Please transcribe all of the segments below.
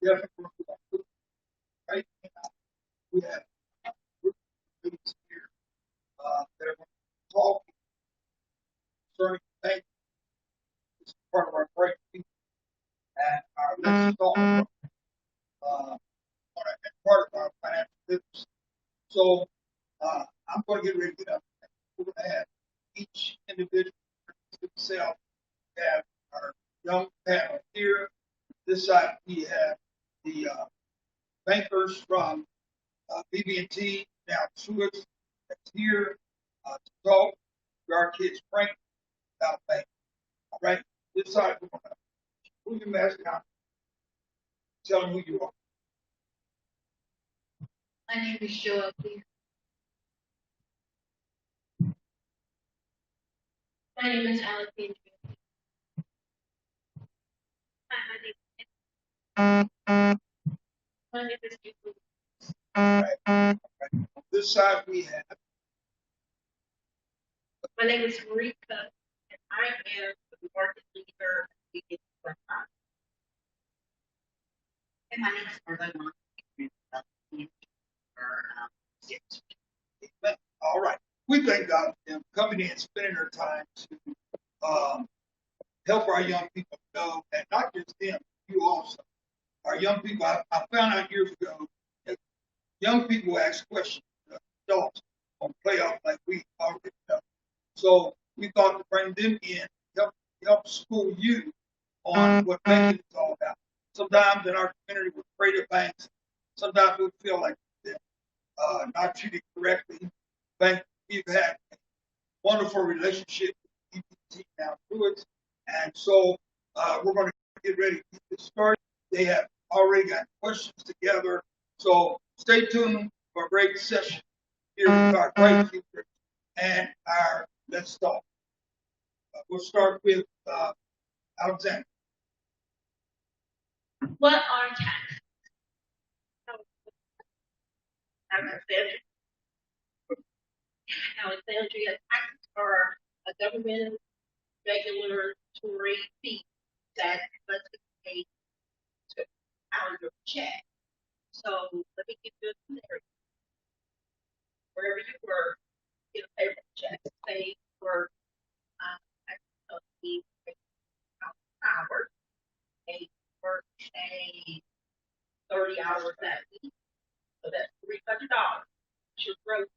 definitely right now we have meetings here that are talking concerning banking. This is part of our break and our let's talk and part of our financial business. So I'm going to get ready to get up. We're going to have each individual himself have our young panel here. This side we have the bankers from BB&T, now Truist, that's here to talk to our kids, Frank, about banking. All right, this side we're going to who you mascot, tell them who you are. My name is Joel Clear. My name is Alexandria. My name is Julie. All right. On this side we have. My name is Marika, and I am the market leader at BB&T. And my name is Marlo All right. We thank God for them coming in, spending their time to help our young people know, and not just them, you also. Our young people, I found out years ago that young people ask questions, adults on playoff like we already know. So we thought to bring them in, help school you on what banking is all about. Sometimes in our community we're afraid of banks. Sometimes we feel like they're not treated correctly. Bank, we've had a wonderful relationship with BB&T now through it. And so we're going to get ready to get this started. They have already got questions together. So stay tuned for a great session here with our great speakers and our Let's Talk. We'll start with Alexander. What are taxes? Alexandria, taxes are a government regulatory fee that must be paid to out your check. So let me give you a scenario. Wherever you work, get a payroll check, say for the hours, they work say 30 hours that week. So that's $300. Your gross.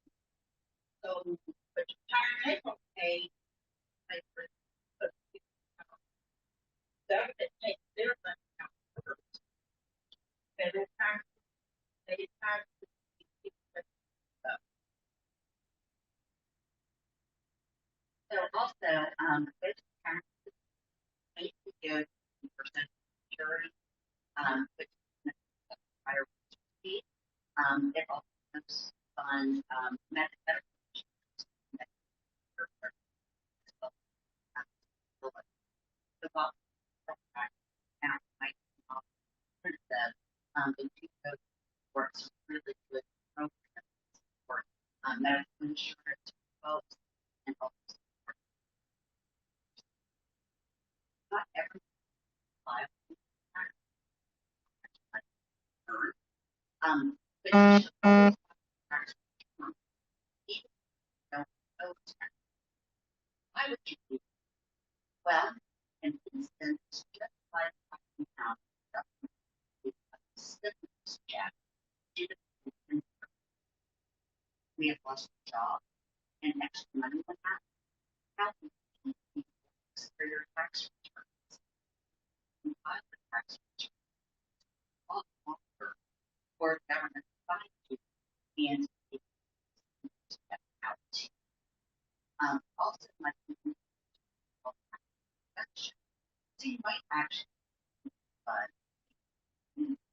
So, but your entire take home pay, like for government takes their money out first. Federal taxes, state taxes, So also, those taxes basically go to percent security, which is a higher fee. It also funds medical insurance. The box account might the two works really good programs for medical insurance folks and also not every file but you should always tax return even if you don't owe tax. Why would you do that? Well, in instance, just like talking about stimulus check, we have lost a job and extra money would happen. How do you keep for your tax returns? You file the tax return a lot longer for government to find you and to get out. Also, like so you might actually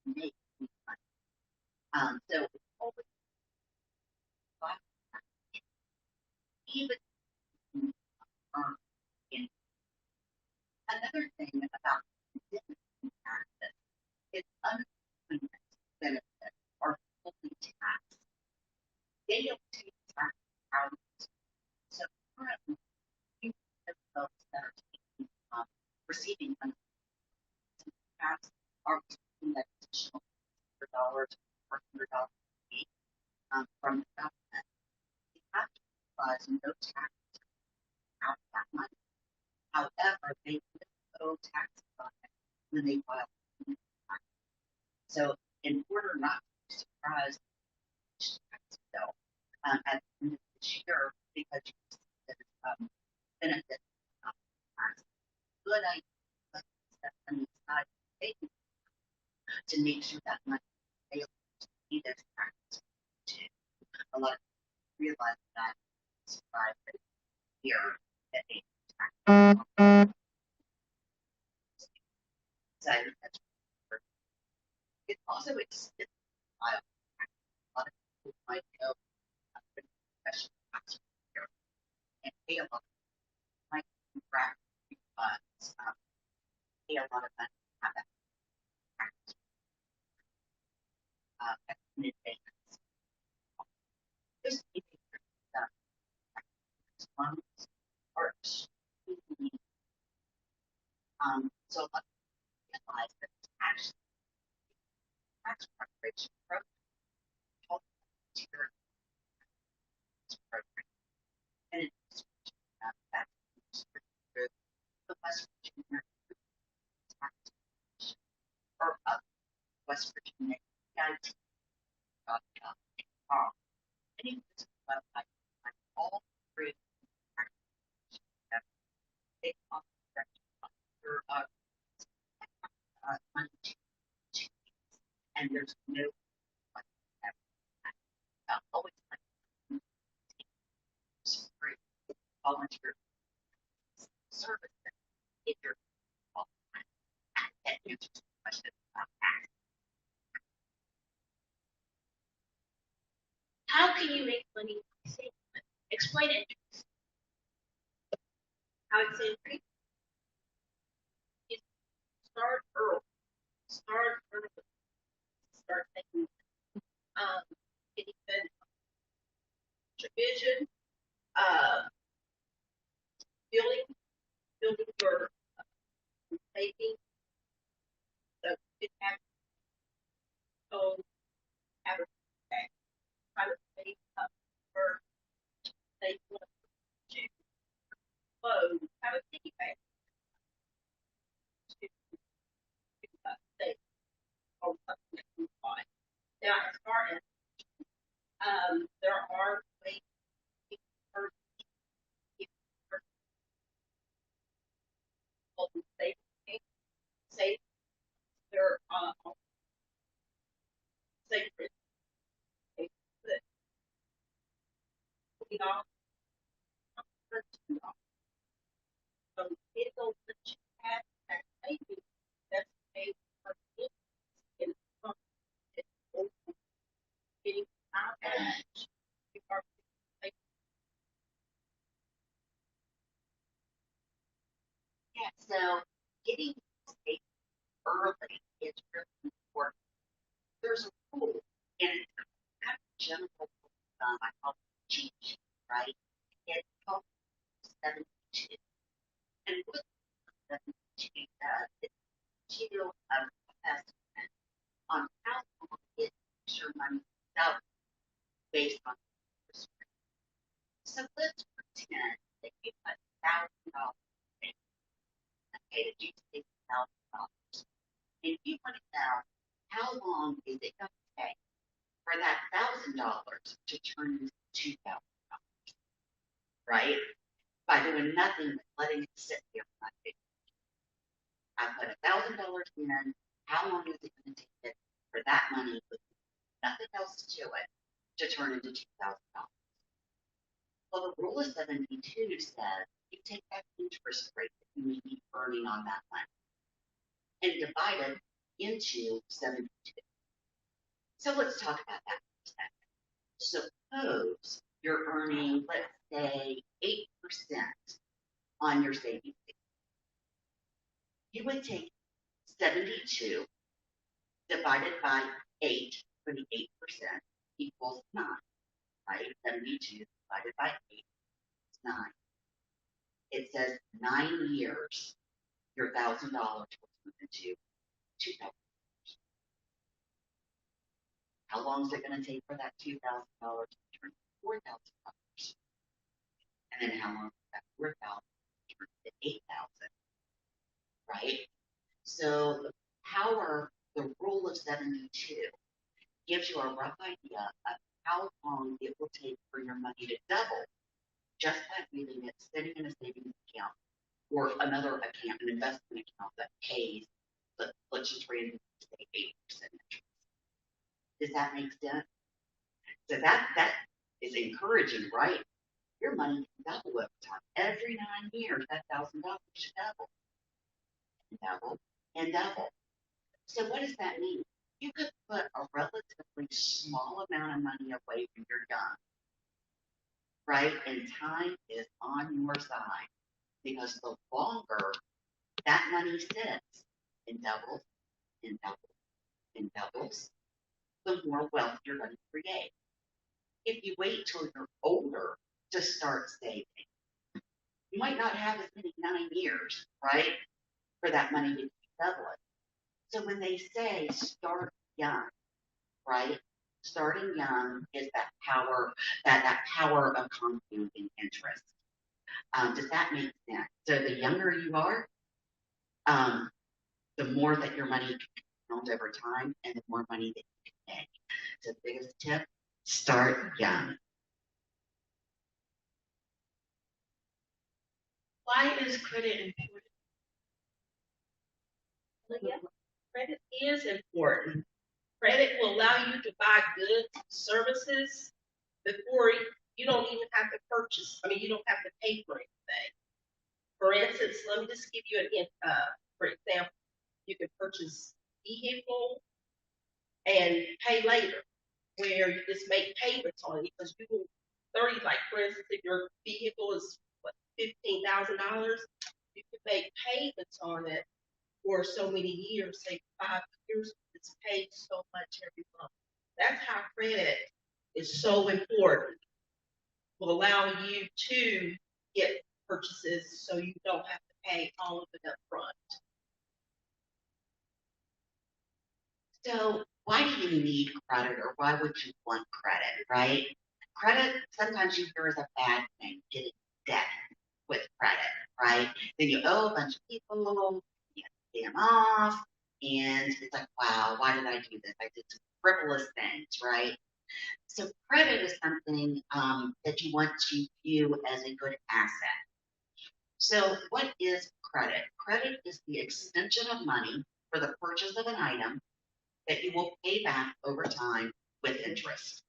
make money. So it's always even in another thing about taxes is unemployment benefits are fully taxed. They don't take tax out. So currently, you have folks that are taking receiving unemployment tax are receiving that additional $100 or $400 a week from the government. You have to realize no taxes out of that money. However, they will owe taxes on it when they file the tax. So in order not to be surprised tax bill at the end of this year, because you see that benefit tax, good idea, but set money aside to make sure that money is available to pay those taxes too. A lot of people realize that surprise here that they tax. So I think that's important. It also extends file. A lot of people might know professional tax repair and pay a lot of money to grant refunds, pay a lot of money to have that tax in advance. Just making sure that funds are extremely so a lot of people realize that it's actually tax preparation program called the Tier program. And it's that's through the West Virginia tax commission or up West Virginia EIT.gov. And you can visit the website and all three tax commissions they offer your money to and there's no always like free volunteer service if you're and answers questions about that. How can you make money by saving money? Explain it. How it's saved for you. Start early. Start early. Start thinking. Getting good vision. Building your saving. So it has so have a try to save up for they want to close. Have a piggy bank to save on something that you buy. Now, as far as there are ways to save their sacred that $20 for $2. So it will let you have that savings that's paid for in getting out of you are Yeah, so getting safe early is really important. There's a rule, and it's kind of general rule I call it cheat sheet, right? It's called 72. And what 72 does is give you an estimate on how long it takes your money out based on interest rate. So let's pretend that you put $1,000 in, okay, that you take $1,000. If you want to know how long is it going to take for that $1,000 to turn into $2,000, right? By doing nothing but letting it sit there for my fingers. I put $1,000 in. How long is it going to take for that money with nothing else to it to turn into $2,000? Well, the rule of 72 says you take that interest rate that you may be earning on that money and divide it into 72. So let's talk about that for a second. Suppose you're earning, let's say, 8% on your savings. You would take 72 divided by 8 for the 8% equals 9, right? 72 divided by 8 is 9. It says 9 years, your $1,000 will turn into $2,000. long is it going to take for that $2,000 to turn to $4,000? And then how long is that $4,000 to turn to $8,000? Right? So the power, the rule of 72 gives you a rough idea of how long it will take for your money to double just by leaving it sitting in a savings account or another account, an investment account that pays, let's just randomly say 8% interest. Does that make sense? So that is encouraging, right? Your money can double over time. Every 9 years, that $1,000 should double and double and double. So what does that mean? You could put a relatively small amount of money away when you're young, right? And time is on your side because the longer that money sits and doubles and doubles and doubles, the more wealth you're going to create. If you wait till you're older to start saving, you might not have as many 9 years, right, for that money to double it. So when they say start young, right, starting young is that power, that power of compounding interest. Does that make sense? So the younger you are, the more that your money can compound over time and the more money that you can make. So the biggest tip, start young. Why is credit important? Yeah, credit is important. Credit will allow you to buy goods, services before you don't even have to purchase. I mean, you don't have to pay for anything. For instance, let me just give you for example, you can purchase vehicle and pay later, where you just make payments on it because you will 30, like for instance, if your vehicle is what $15,000, you can make payments on it for so many years, say 5 years, it's paid so much every month. That's how credit is so important. Will allow you to get purchases so you don't have to pay all of it up front. So why do you need credit or why would you want credit, right? Credit, sometimes you hear is a bad thing, getting debt with credit, right? Then you owe a bunch of people, you pay them off, and it's like, wow, why did I do this? I did some frivolous things, right? So credit is something that you want to view as a good asset. So what is credit? Credit is the extension of money for the purchase of an item that you will pay back over time with interest.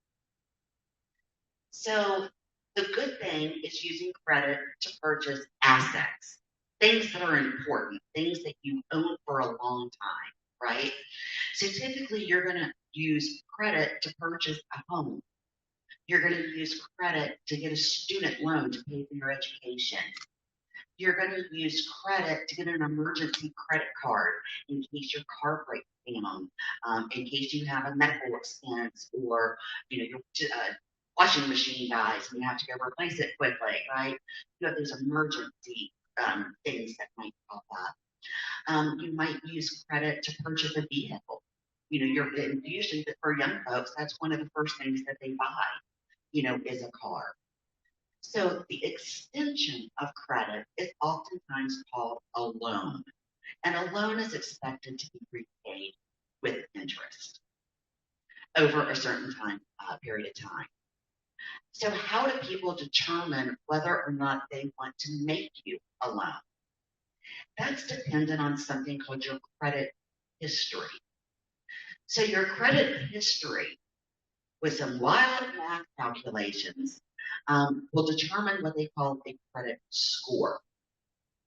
So the good thing is using credit to purchase assets, things that are important, things that you own for a long time, right? So typically you're going to use credit to purchase a home. You're going to use credit to get a student loan to pay for your education. You're going to use credit to get an emergency credit card in case your car breaks down, in case you have a medical expense, or your washing machine dies and you have to go replace it quickly, right? You have those emergency things that might pop up. You might use credit to purchase a vehicle. Usually for young folks, that's one of the first things that they buy, is a car. So the extension of credit is oftentimes called a loan, and a loan is expected to be repaid with interest over a certain period of time. So how do people determine whether or not they want to make you a loan? That's dependent on something called your credit history. So your credit history, with some wild math calculations, will determine what they call a credit score.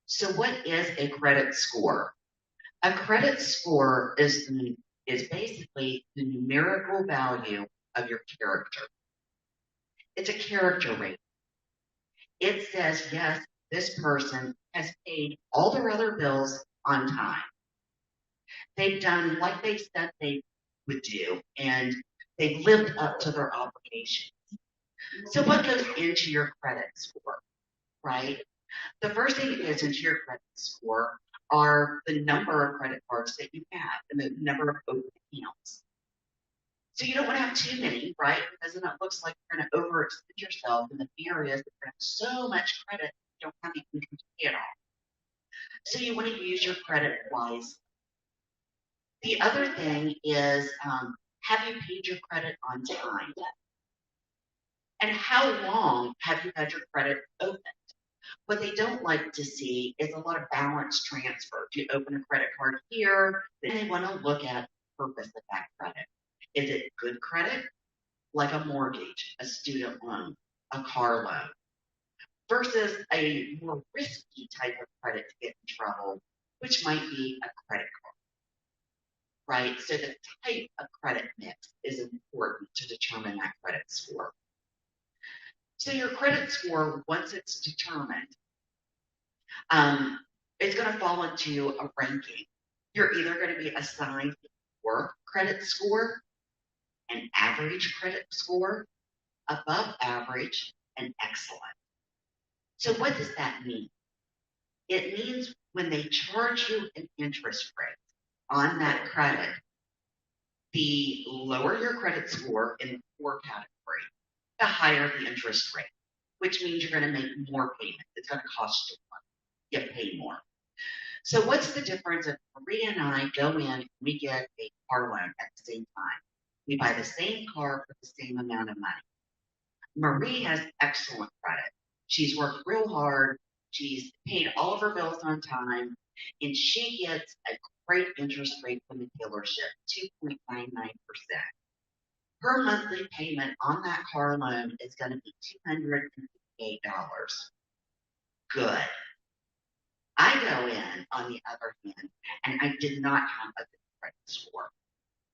So what is a credit score? A credit score is basically the numerical value of your character. It's a character rating. It says, yes, this person has paid all their other bills on time. They've done like they said they would do, and they've lived up to their obligations. So what goes into your credit score, right? The first thing that goes into your credit score are the number of credit cards that you have and the number of open accounts. So you don't want to have too many, right? Because then it looks like you're going to overextend yourself, and the fear is that you're going to have so much credit you don't have anything to pay it off. So you want to use your credit wisely. The other thing is, have you paid your credit on time? And how long have you had your credit open? What they don't like to see is a lot of balance transfer. You open a credit card here, then they want to look at the purpose of that credit. Is it good credit, like a mortgage, a student loan, a car loan, versus a more risky type of credit to get in trouble, which might be a credit card, right? So the type of credit mix is important to determine that credit score. So your credit score, once it's determined, it's going to fall into a ranking. You're either going to be assigned your credit score, an average credit score, above average, and excellent. So what does that mean? It means when they charge you an interest rate on that credit, the lower your credit score in the core category, the higher the interest rate, which means you're going to make more payments. It's going to cost you more. You pay more. So what's the difference if Maria and I go in and we get a car loan at the same time? We buy the same car for the same amount of money. Marie has excellent credit. She's worked real hard. She's paid all of her bills on time, and she gets a great interest rate from the dealership, 2.99%. Her monthly payment on that car loan is going to be $258. Good. I go in, on the other hand, and I did not have a good credit score.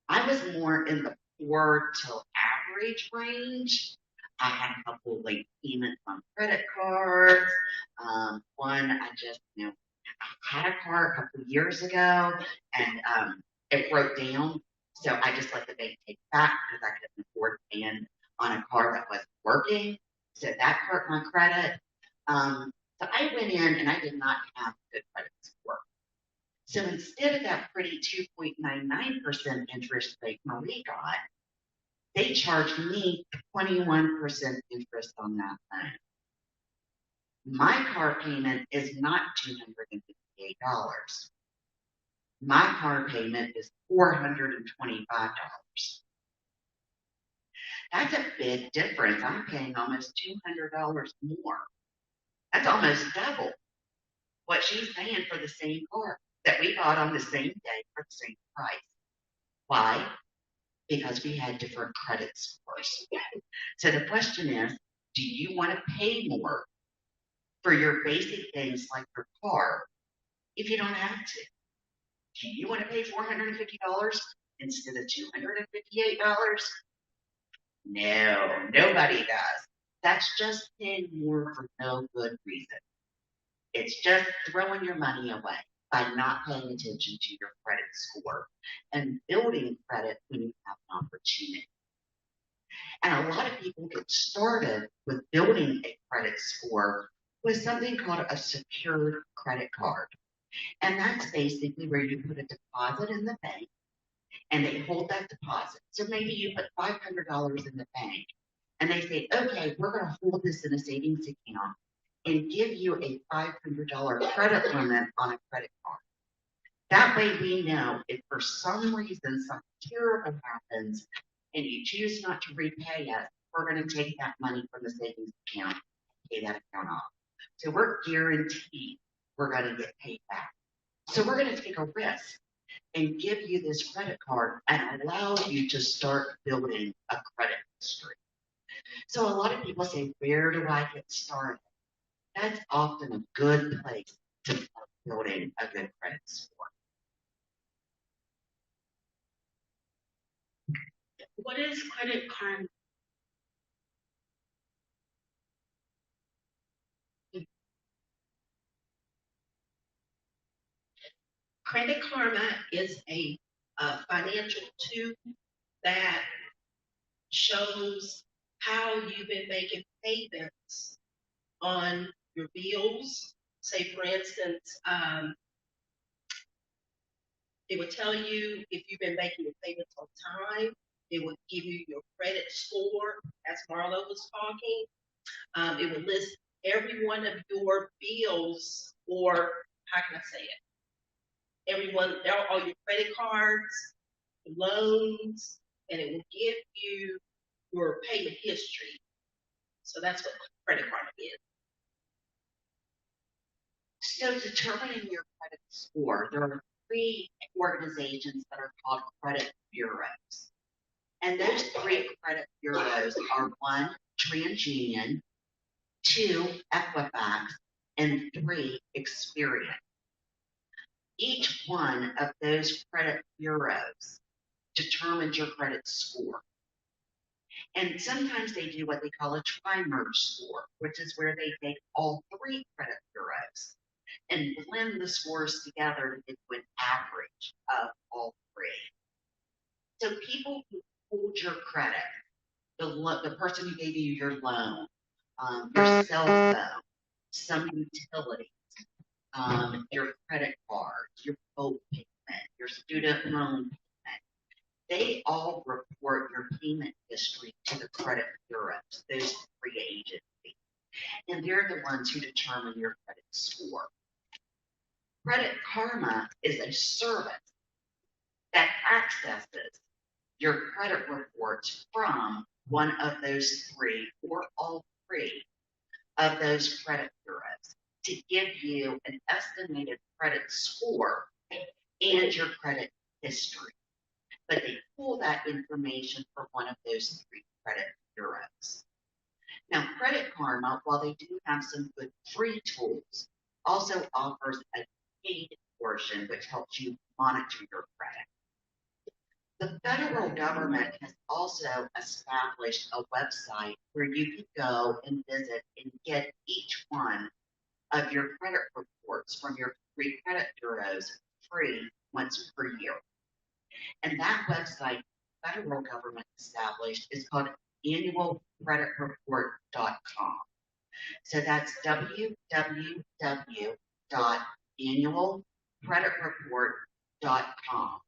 I was more in the poor to average range. I had a couple late payments on credit cards. One, I just, I had a car a couple of years ago, and it broke down. So I just let the bank take it back because I couldn't afford paying on a car that wasn't working. So that hurt my credit. So I went in and I did not have a good credit score. So instead of that pretty 2.99% interest rate Marie got, they charged me 21% interest on that loan. My car payment is not $258. My car payment is $425. That's a big difference. I'm paying almost $200 more. That's almost double what she's paying for the same car that we bought on the same day for the same price. Why? Because we had different credit scores. So the question is, do you want to pay more for your basic things like your car if you don't have to? Do you want to pay $450 instead of $258? No, nobody does. That's just paying more for no good reason. It's just throwing your money away by not paying attention to your credit score and building credit when you have an opportunity. And a lot of people get started with building a credit score with something called a secured credit card. And that's basically where you put a deposit in the bank and they hold that deposit. So maybe you put $500 in the bank and they say, okay, we're going to hold this in a savings account and give you a $500 credit limit on a credit card. That way we know if for some reason something terrible happens and you choose not to repay us, we're going to take that money from the savings account and pay that account off. So we're guaranteed we're going to get paid back. So we're going to take a risk and give you this credit card and allow you to start building a credit history. So a lot of people say, where do I get started? That's often a good place to start building a good credit score. What is Credit Karma? Credit Karma is a financial tool that shows how you've been making payments on your bills. Say, for instance, it would tell you if you've been making your payments on time, It would give you your credit score, as Marlo was talking. It would list every one of your bills, or how can I say it? All your credit cards, loans, and it will give you your payment history. So that's what Credit Karma is. So determining your credit score, there are 3 organizations that are called credit bureaus. And those 3 credit bureaus are 1, TransUnion, 2, Equifax, and 3, Experian. Each one of those credit bureaus determines your credit score. And sometimes they do what they call a tri-merge score, which is where they take all 3 credit bureaus and blend the scores together to get to an average of all 3. So people who hold your credit, the person who gave you your loan, your cell phone, some utilities, your credit cards, your boat payment, your student loan payment, they all report your payment history to the credit bureaus, those 3 agencies. And they're the ones who determine your credit score. Credit Karma is a service that accesses your credit reports from one of those 3 or all 3 of those credit bureaus to give you an estimated credit score and your credit history. But they pull that information from one of those 3 credit bureaus. Now, Credit Karma, while they do have some good free tools, also offers a paid portion which helps you monitor your credit. The federal government has also established a website where you can go and visit and get each one of your credit reports from your 3 credit bureaus free once per year. And that website the federal government established is called annualcreditreport.com. So that's www.annualcreditreport.com.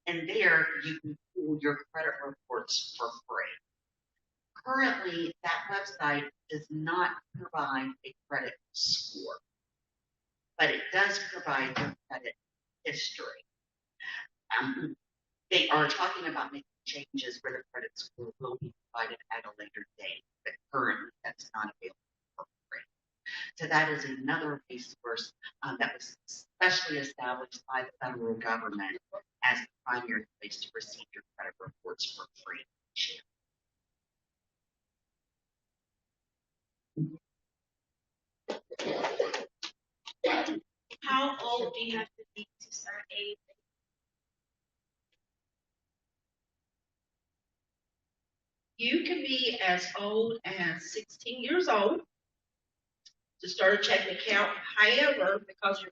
And there you can pull your credit reports for free. Currently, that website does not provide a credit score, but it does provide your credit history. They are talking about making changes where the credit score will be provided at a later date, but currently that's not available for free. So that is another resource that was specially established by the federal government as the primary place to receive your credit reports for free each year. How old do you have to be to start a? You can be as old as 16 years old to start a checking account. However, because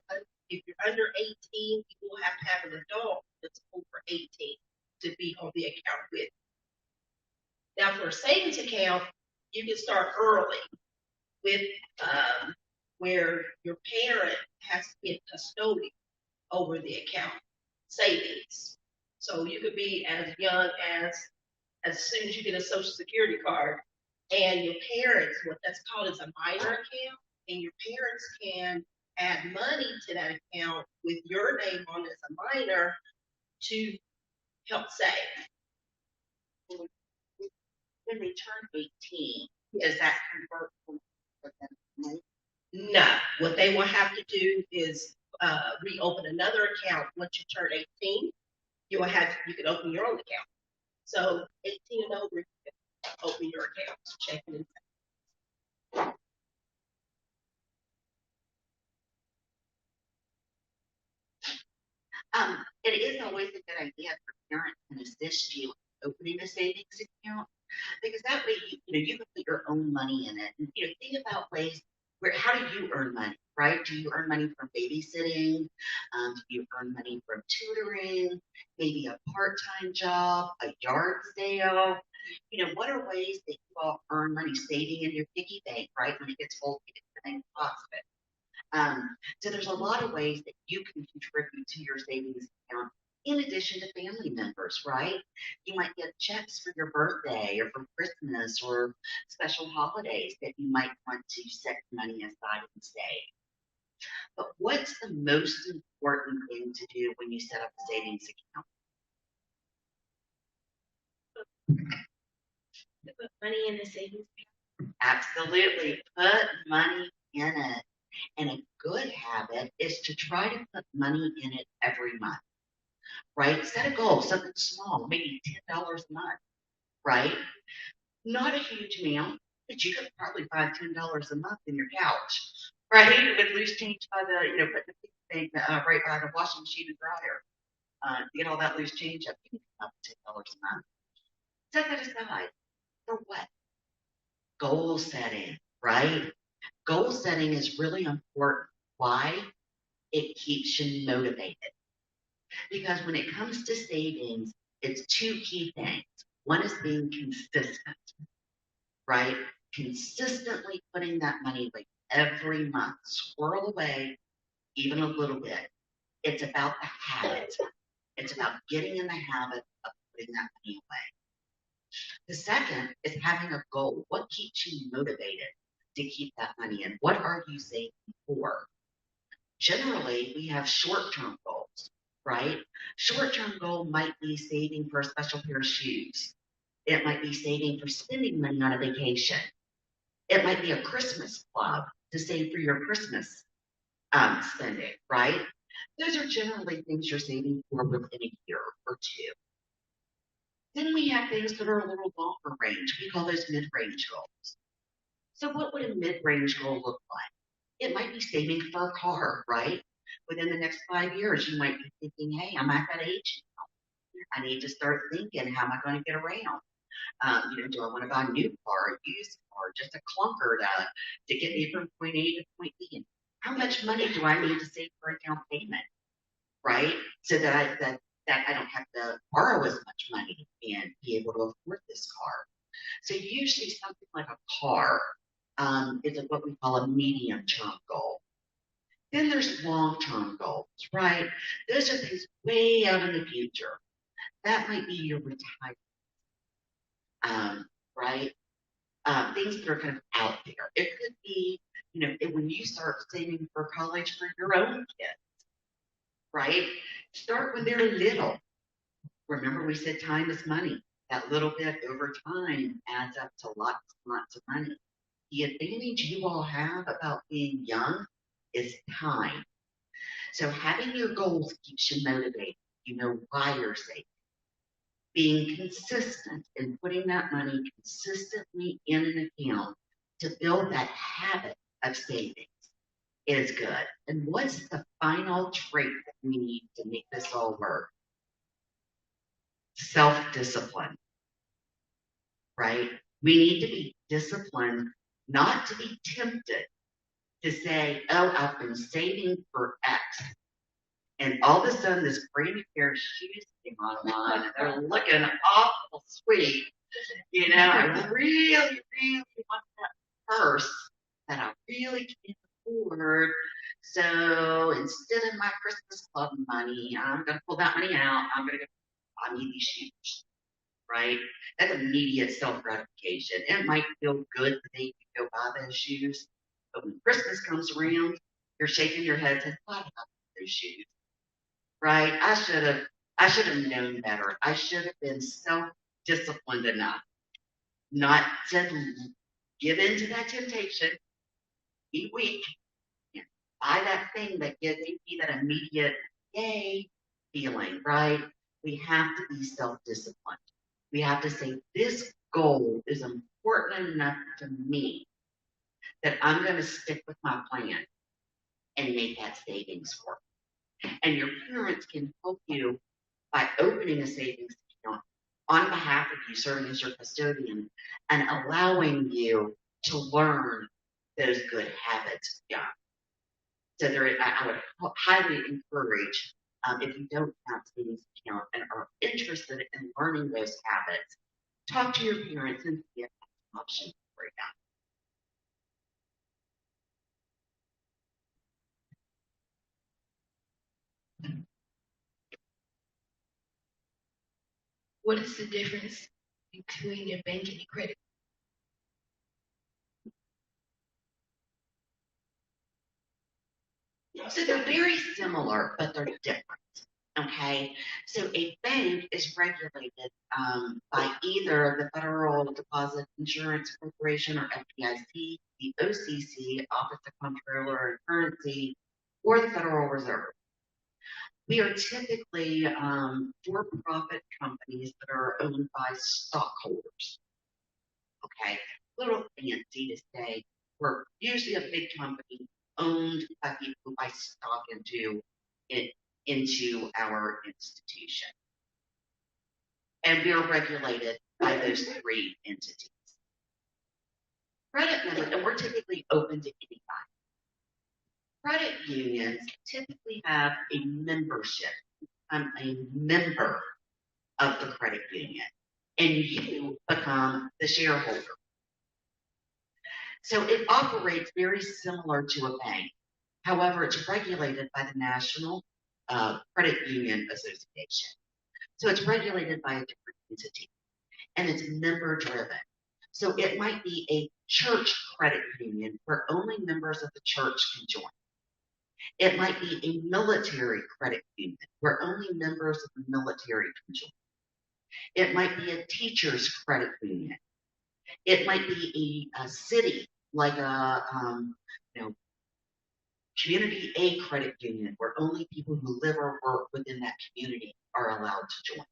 if you're under 18, you will have to have an adult that's over 18 to be on the account with you. Now, for a savings account, you can start early with where your parent has to be a custodian over the account savings. So you could be as young as soon as you get a Social Security card, and your parents, what that's called is a minor account, and your parents can add money to that account with your name on as a minor to help save. When they turn 18, does that convert from money? No. What they will have to do is reopen another account once you turn 18. You can open your own account. So 18 and over, you can open your accounts, checking and It is always a good idea for parents to assist you in opening a savings account, because that way you can put your own money in it. And think about ways how do you earn money, right? Do you earn money from babysitting? Do you earn money from tutoring? Maybe a part-time job, a yard sale? What are ways that you all earn money? Saving in your piggy bank, right? When it gets full, you get the same cost of it. So there's a lot of ways that you can contribute to your savings account in addition to family members, right? You might get checks for your birthday or for Christmas or special holidays that you might want to set money aside and save. But what's the most important thing to do when you set up a savings account? Put money in the savings. Absolutely. Put money in it. And a good habit is to try to put money in it every month, right? Set a goal, something small, maybe $10 a month, right? Not a huge amount, but you could probably find $10 a month in your couch, right? With loose change by the, put the thing right by the washing machine and dryer. To get all that loose change up, you can come up with $10 a month. Set that aside. For what? Goal setting, right? Goal setting is really important. Why? It keeps you motivated. Because when it comes to savings, it's two key things. One is being consistent, right? Consistently putting that money away every month, squirrel away even a little bit. It's about the habit. It's about getting in the habit of putting that money away. The second is having a goal. What keeps you motivated to keep that money in? What are you saving for? Generally, we have short-term goals, right? Short-term goal might be saving for a special pair of shoes. It might be saving for spending money on a vacation. It might be a Christmas club to save for your Christmas spending, right? Those are generally things you're saving for within a year or two. Then we have things that are a little longer range. We call those mid-range goals. So what would a mid-range goal look like? It might be saving for a car, right? Within the next 5 years, you might be thinking, hey, I'm at that age now. I need to start thinking, how am I going to get around? Do I want to buy a new car, a used car, just a clunker to get me from point A to point B? And how much money do I need to save for a down payment, right? So that I don't have to borrow as much money and be able to afford this car. So usually something like a car is what we call a medium-term goal. Then there's long-term goals, right? Those are things way out in the future. That might be your retirement, right? Things that are kind of out there. It could be, when you start saving for college for your own kids, right? Start when they're little. Remember, we said time is money. That little bit over time adds up to lots and lots of money. The advantage you all have about being young is time. So having your goals keeps you motivated. You know why you're saving. Being consistent and putting that money consistently in an account to build that habit of savings is good. And what's the final trait that we need to make this all work? Self-discipline, right? We need to be disciplined, not to be tempted to say, oh, I've been saving for X. And all of a sudden, this brand new pair of shoes came online, and they're looking awful sweet. I really, really want that purse that I really can't afford. So instead of my Christmas club money, I'm going to pull that money out. I'm going to go buy me these shoes, right? That's immediate self-gratification. It might feel good the day you go buy those shoes, but when Christmas comes around, you're shaking your head saying, why did I buy those shoes? Right? I should have known better. I should have been self-disciplined enough not to give in to that temptation, be weak, and buy that thing that gives me that immediate yay feeling, right? We have to be self-disciplined. We have to say, this goal is important enough to me that I'm going to stick with my plan and make that savings work. And your parents can help you by opening a savings account on behalf of you, serving as your custodian, and allowing you to learn those good habits young. So I would highly encourage, if you don't have a savings account and are interested in learning those habits, talk to your parents and see if that's an option for you. What is the difference between a bank and a credit? So they're very similar, but they're different. Okay, so a bank is regulated by either the Federal Deposit Insurance Corporation or FDIC, the OCC, Office of Comptroller and Currency, or the Federal Reserve. We are typically for-profit companies that are owned by stockholders. Okay, a little fancy to say we're usually a big company owned by people who buy stock into our institution. And we are regulated by those three entities. Credit unions, and we're typically open to anybody. Credit unions typically have a membership. I'm a member of the credit union, and you become the shareholder. So it operates very similar to a bank. However, it's regulated by the National Credit Union Association. So it's regulated by a different entity, and it's member driven. So it might be a church credit union where only members of the church can join. It might be a military credit union where only members of the military can join. It might be a teachers credit union. It might be a city like a community A credit union where only people who live or work within that community are allowed to join.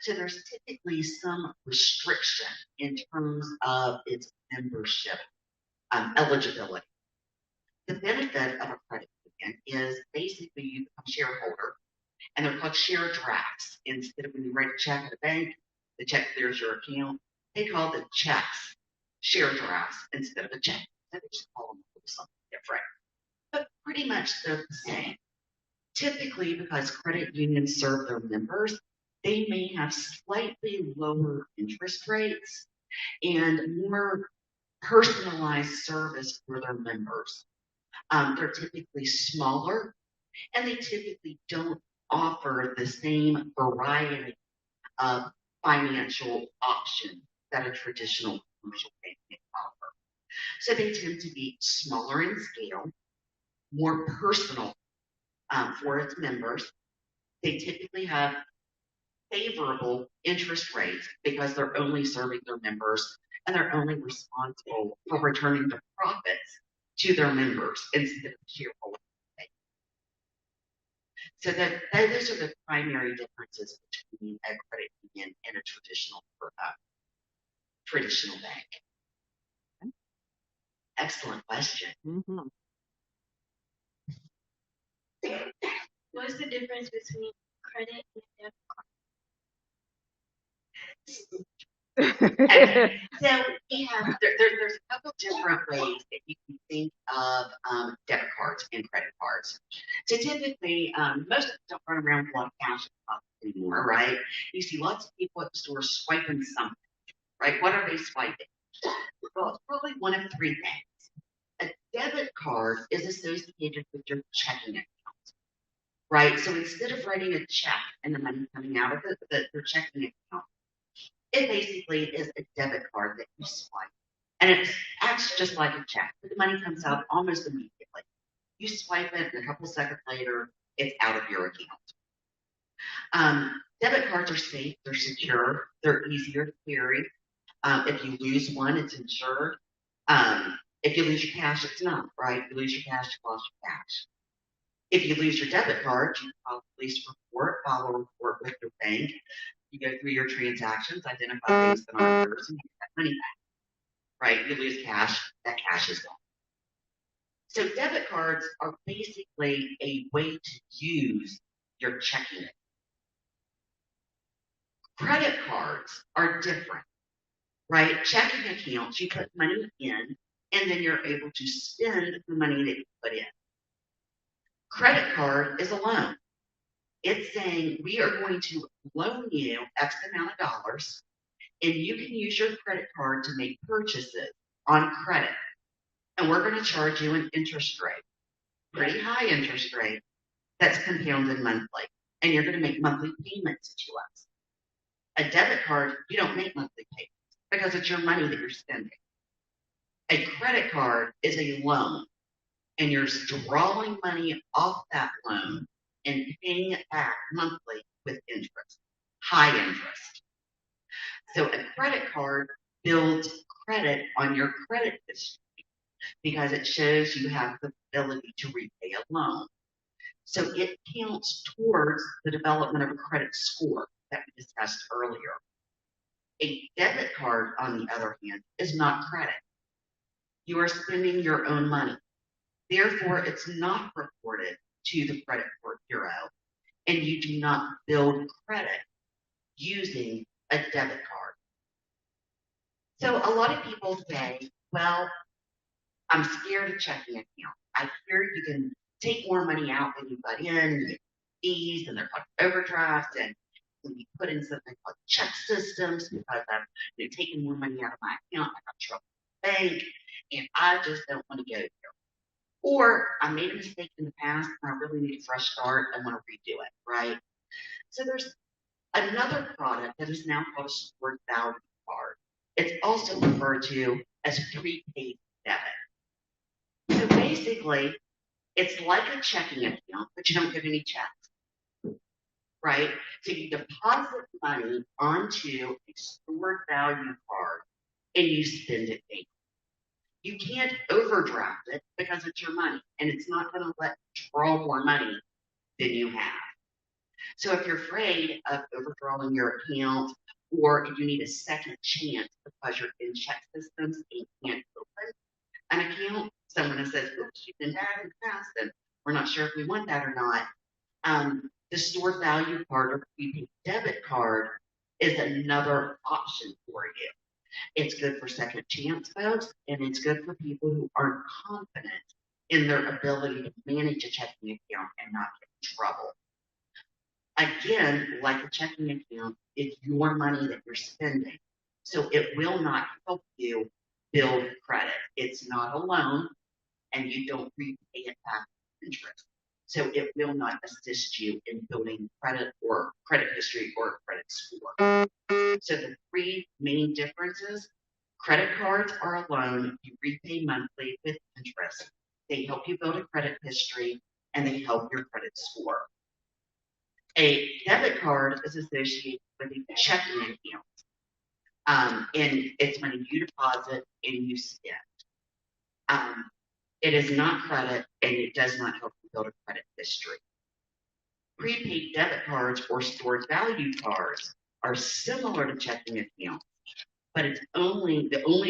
So there's typically some restriction in terms of its membership eligibility. The benefit of a credit union is basically you become a shareholder, and they're called share drafts. Instead of when you write a check at a bank, the check clears your account. They call the checks share drafts instead of a check. So they just call them something different. But pretty much they're the same. Typically, because credit unions serve their members, they may have slightly lower interest rates and more personalized service for their members. They're typically smaller, and they typically don't offer the same variety of financial options that a traditional commercial bank may offer. So they tend to be smaller in scale, more personal for its members. They typically have favorable interest rates because they're only serving their members and they're only responsible for returning the profits to their members instead of shareholders. So those are the primary differences between a credit union and a traditional bank. Excellent question. Mm-hmm. What's the difference between credit and debit Okay. So we have there's a couple different ways that you can think of debit cards and credit cards. So typically, most of us don't run around with a lot of cash anymore, right? You see lots of people at the store swiping something, right? What are they swiping? Well, it's probably one of three things. A debit card is associated with your checking account, right? So instead of writing a check and the money coming out of your checking account, it basically is a debit card that you swipe. And it acts just like a check, but the money comes out almost immediately. You swipe it, and a couple seconds later, it's out of your account. Debit cards are safe, they're secure, they're easier to carry. If you lose one, it's insured. If you lose your cash, it's not, right? If you lose your cash, you lost your cash. If you lose your debit card, you file a police report, file a report with your bank. You go through your transactions, identify things that aren't yours, and you get that money back. Right? You lose cash, that cash is gone. So debit cards are basically a way to use your checking account. Credit cards are different, right? Checking accounts, you put money in, and then you're able to spend the money that you put in. Credit card is a loan. It's saying we are going to loan you X amount of dollars, and you can use your credit card to make purchases on credit. And we're going to charge you an interest rate, pretty high interest rate, that's compounded monthly. And you're going to make monthly payments to us. A debit card, you don't make monthly payments because it's your money that you're spending. A credit card is a loan, and you're drawing money off that loan and paying it back monthly with interest, high interest. So a credit card builds credit on your credit history because it shows you have the ability to repay a loan. So it counts towards the development of a credit score that we discussed earlier. A debit card, on the other hand, is not credit. You are spending your own money. Therefore, it's not reported to the credit bureau, and you do not build credit using a debit card. So a lot of people say, well, I'm scared of checking account. I hear you can take more money out than you put in, and you get fees, and they're called overdrafts, and we put in something called check systems because I'm taking more money out of my account. I got trouble with the bank, and I just don't want to go there. Or I made a mistake in the past, and I really need a fresh start. I want to redo it, right? So there's another product that is now called a stored value card. It's also referred to as prepaid debit. So basically, it's like a checking account, but you don't get any checks, right? So you deposit money onto a stored value card and you spend it daily. You can't overdraft it because it's your money and it's not going to let you draw more money than you have. So if you're afraid of overdrawing your account or if you need a second chance because you're in check systems and can't open an account, someone says, oops, you've been bad in the past and we're not sure if we want that or not. The stored value card or prepaid debit card is another option for you. It's good for second chance folks, and it's good for people who aren't confident in their ability to manage a checking account and not get in trouble. Again, like a checking account, it's your money that you're spending. So it will not help you build credit. It's not a loan, and you don't repay it back with interest. So it will not assist you in building credit or credit history or credit score. So the three main differences: credit cards are a loan, you repay monthly with interest. They help you build a credit history and they help your credit score. A debit card is associated with a checking account, and it's money you deposit and you spend. It is not credit and it does not help you build a credit history. Prepaid debit cards or stored value cards are similar to checking accounts, but the only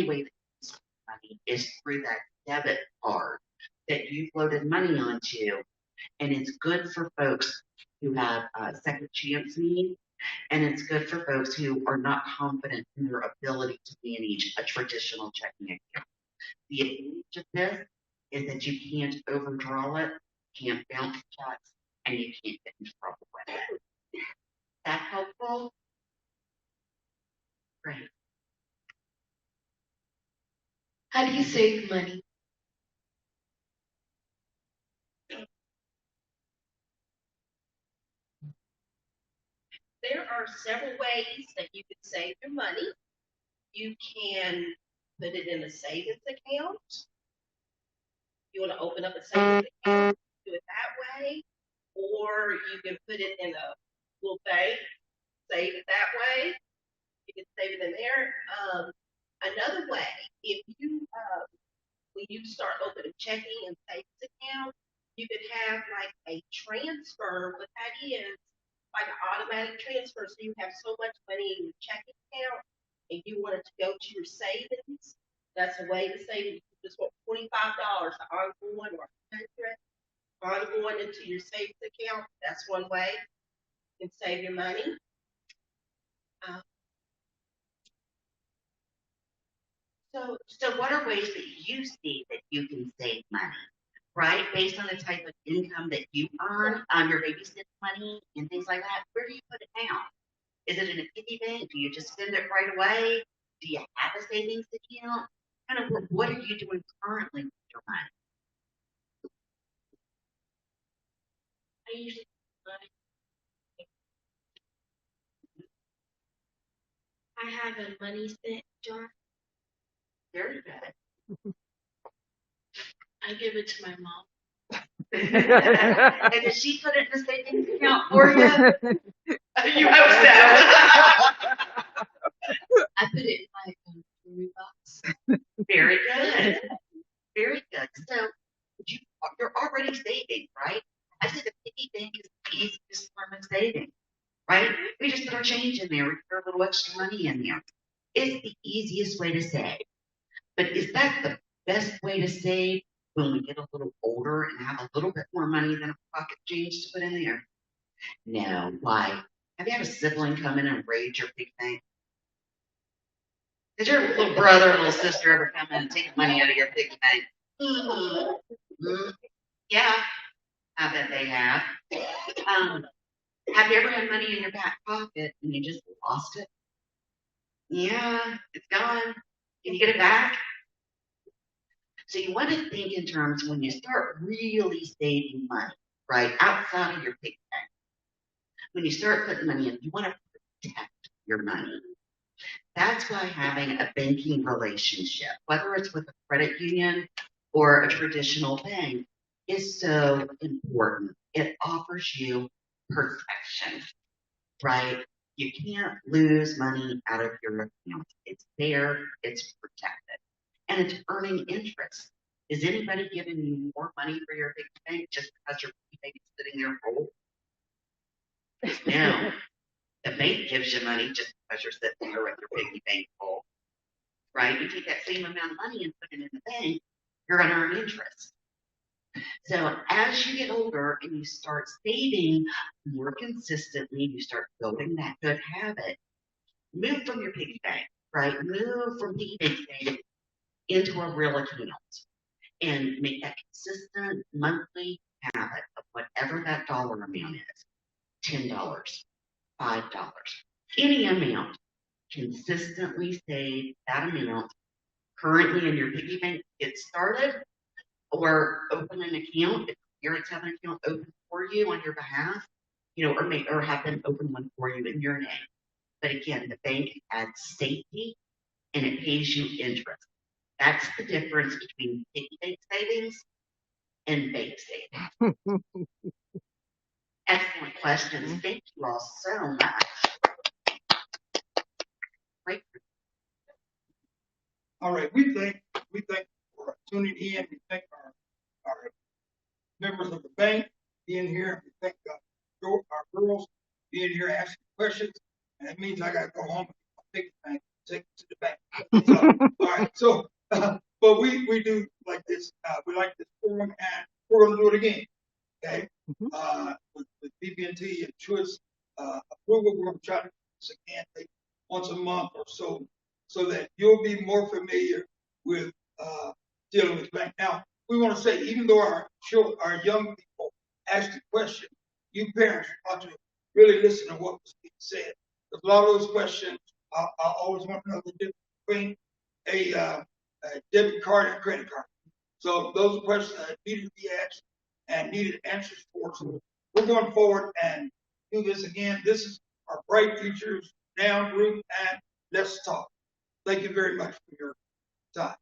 way that you spend money is through that debit card that you've loaded money onto, and it's good for folks who have a second chance need, and it's good for folks who are not confident in their ability to manage a traditional checking account. The advantage of this is that you can't overdraw it, can't bounce checks, and you can't get in trouble with it. Is that helpful? Great. How do you save money? There are several ways that you can save your money. You can put it in a savings account. You want to open up a savings account, do it that way. Or you can put it in a little bank, save it that way. You can save it in there. Another way, if you when you start opening checking and savings account, you could have like a transfer. What that is, like an automatic transfer. So you have so much money in your checking account and you want it to go to your savings. That's a way to save it. You just want $25 ongoing or $100 ongoing into your savings account. That's one way you can save your money. So what are ways that you see that you can save money, right? Based on the type of income that you earn, your babysitting money and things like that, where do you put it now? Is it in a piggy bank? Do you just spend it right away? Do you have a savings account? Kind of what are you doing currently with your money? I usually I have a money spent jar. Very good. I give it to my mom. And does she put it in the savings account for you? You hope so. I put it in my jewelry box. Very good. Very good. So you're already saving, right? I said the piggy bank is the easiest form of saving, right? We just put our change in there. We put a little extra money in there. It's the easiest way to save. But is that the best way to save when we get a little older and have a little bit more money than a pocket change to put in there? No. Why? Have you had a sibling come in and raid your piggy bank? Did your little brother or little sister ever come in and take money out of your piggy bank? Mm-hmm. Yeah, I bet they have. Have you ever had money in your back pocket and you just lost it? Yeah, it's gone. Can you get it back? So you want to think in terms when you start really saving money, right, outside of your piggy bank. When you start putting money in, you want to protect your money. That's why having a banking relationship, whether it's with a credit union or a traditional bank, is so important. It offers you protection, right? You can't lose money out of your account. It's there, it's protected, and it's earning interest. Is anybody giving you more money for your big bank just because your big bank is sitting there full? No. The bank gives you money just because you're sitting there with your piggy bank full, right? You take that same amount of money and put it in the bank, you're going to earn interest. So as you get older and you start saving more consistently, you start building that good habit. Move from your piggy bank, right? Move from piggy bank saving into a real account and make that consistent monthly habit of whatever that dollar amount is. $10, $5, any amount. Consistently save that amount currently in your piggy bank. Get started or open an account if your have an account open for you on your behalf, or have them open one for you in your name. But again, the bank adds safety and it pays you interest. That's the difference between piggy bank savings and bank savings. Excellent questions. Thank you all so much. Great. All right, we thank for tuning in. We thank our members of the bank being here. We thank our girls being here asking questions. And that means I got to go home and take the bank, take it to the bank. So, all right, so but we do like this. We like this forum, and we're going to do it again. Okay, with BB&T and Choice approval, we're going to try to do this again, like once a month or so, so that you'll be more familiar with dealing with bank. Now, we want to say, even though our young people ask the question, you parents ought to really listen to what was being said. Because a lot of those questions, I always want to know the difference between a debit card and a credit card. So those are questions that needed to be asked and needed answers for. So we're going forward and do this again. This is our Bright Futures Now group, and let's talk. Thank you very much for your time.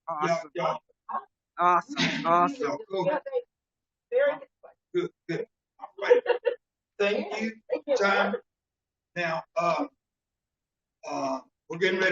Awesome. Yeah. Awesome. Cool. Good. All right. Thank you. Time. Now, we're getting ready.